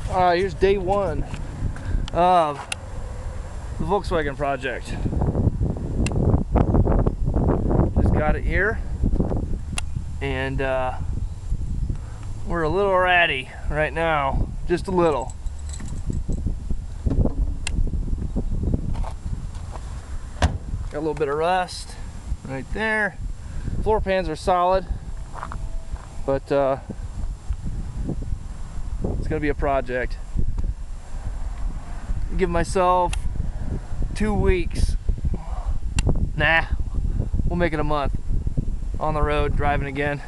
Alright, here's day one of the Volkswagen Project. Just got it here, and we're a little ratty right now, just a little. Got a little bit of rust right there. Floor pans are solid, but it's gonna be a project. Give myself 2 weeks. Nah, we'll make it a month. On the road, driving again.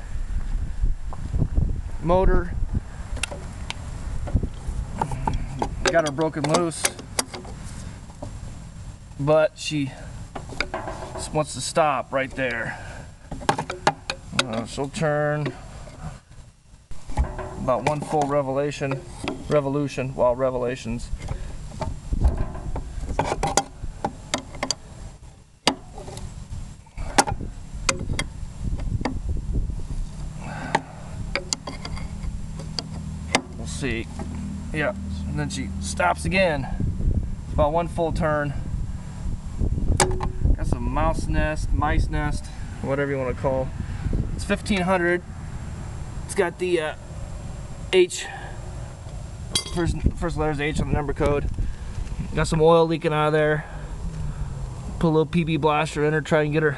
Motor, got her broken loose, but she just wants to stop right there. She'll turn about one full revolution while revelations. We'll see. Yeah, and then she stops again. About one full turn. Got some mice nest, whatever you want to call. It's 1500. It's got the H, first letter's H on the number code. Got some oil leaking out of there. Put a little PB blaster in her, try and get her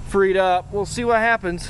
freed up. We'll see what happens.